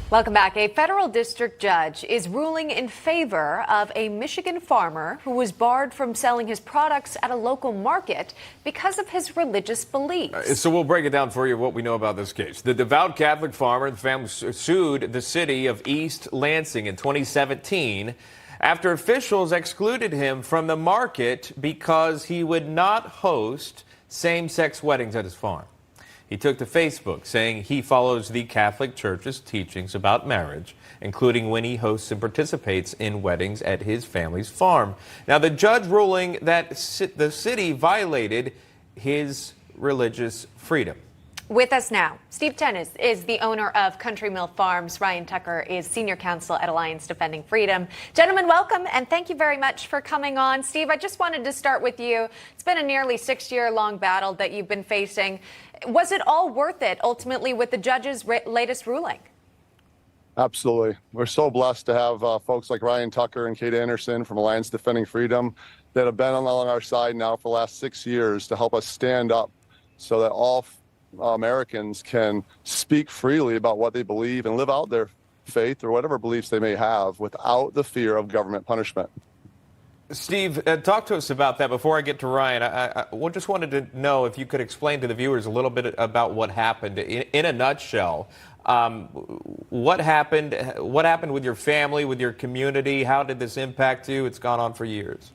Welcome back. A federal district judge is ruling in favor of a Michigan farmer who was barred from selling his products at a local market because of his religious beliefs. So we'll break it down for you what we know about this case. The devout Catholic farmer and the family sued the city of East Lansing in 2017 after officials excluded him from the market because he would not host same-sex weddings at his farm. He took to Facebook saying he follows the Catholic Church's teachings about marriage, including when he hosts and participates in weddings at his family's farm. Now, the judge ruling that the city violated his religious freedom. With us now, Steve Tennis is the owner of Country Mill Farms. Ryan Tucker is senior counsel at Alliance Defending Freedom. Gentlemen, welcome, and thank you very much for coming on. Steve, I just wanted to start with you. It's been a nearly 6-year-long battle that you've been facing. Was it all worth it, ultimately, with the judge's latest ruling? Absolutely. We're so blessed to have folks like Ryan Tucker and Kate Anderson from Alliance Defending Freedom that have been along our side now for the last 6 years to help us stand up so that all Americans can speak freely about what they believe and live out their faith or whatever beliefs they may have without the fear of government punishment. Steve, talk to us about that. Before I get to Ryan, I just wanted to know if you could explain to the viewers a little bit about what happened. In a nutshell, what happened with your family, with your community? How did this impact you? It's gone on for years.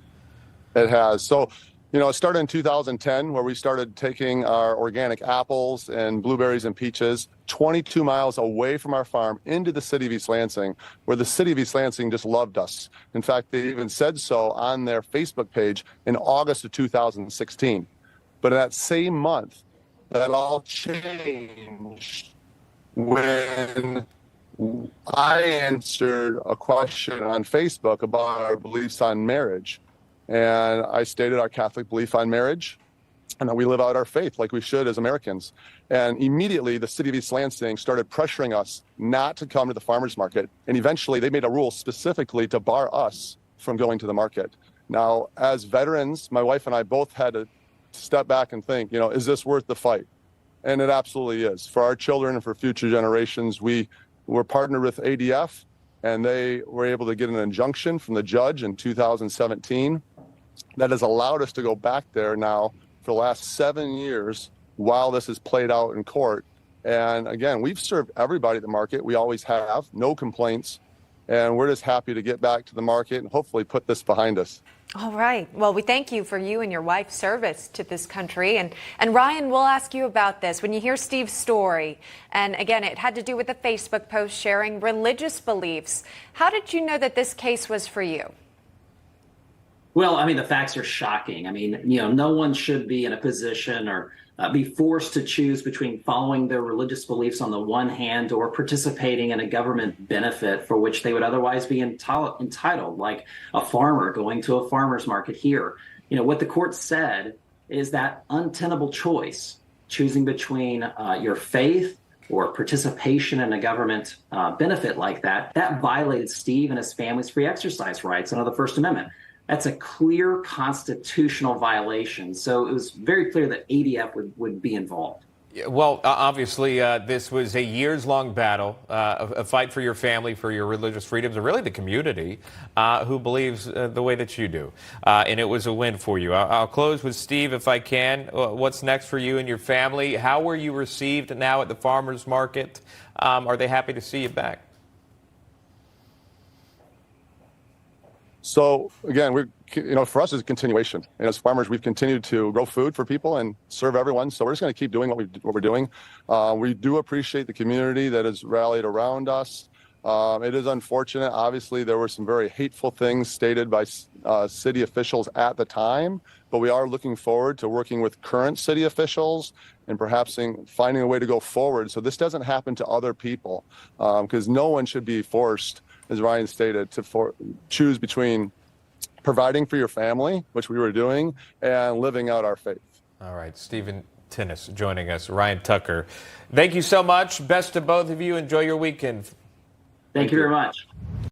It has. So, it started in 2010 where we started taking our organic apples and blueberries and peaches 22 miles away from our farm into the city of East Lansing, where the city of East Lansing just loved us. In fact, they even said so on their Facebook page in August of 2016. But in that same month, that all changed when I answered a question on Facebook about our beliefs on marriage. And I stated our Catholic belief on marriage and that we live out our faith like we should as Americans. And immediately the city of East Lansing started pressuring us not to come to the farmers market. And eventually they made a rule specifically to bar us from going to the market. Now, as veterans, my wife and I both had to step back and think, is this worth the fight? And it absolutely is. For our children and for future generations, we were partnered with ADF, and they were able to get an injunction from the judge in 2017 that has allowed us to go back there now for the last 7 years while this is played out in court. And again, we've served everybody at the market. We always have, no complaints. And we're just happy to get back to the market and hopefully put this behind us. All right. Well, we thank you for you and your wife's service to this country. And Ryan, we'll ask you about this. When you hear Steve's story, and again, it had to do with a Facebook post sharing religious beliefs. How did you know that this case was for you? Well, the facts are shocking. No one should be in a position or be forced to choose between following their religious beliefs on the one hand or participating in a government benefit for which they would otherwise be entitled, like a farmer going to a farmer's market here. What the court said is that untenable choice, choosing between your faith or participation in a government benefit like that violated Steve and his family's free exercise rights under the First Amendment. That's a clear constitutional violation. So it was very clear that ADF would be involved. Well, obviously, this was a years-long battle, a fight for your family, for your religious freedoms, and really the community who believes the way that you do. And it was a win for you. I'll close with Steve, if I can. What's next for you and your family? How were you received now at the farmers market? Are they happy to see you back? So again, for us, it's a continuation. And as farmers, we've continued to grow food for people and serve everyone. So we're just going to keep doing what we're doing. We do appreciate the community that has rallied around us. It is unfortunate. Obviously, there were some very hateful things stated by city officials at the time, but we are looking forward to working with current city officials and perhaps finding a way to go forward so this doesn't happen to other people, because no one should be forced, as Ryan stated, to choose between providing for your family, which we were doing, and living out our faith. All right, Stephen Tennis joining us, Ryan Tucker. Thank you so much. Best to both of you. Enjoy your weekend. Thank you very much.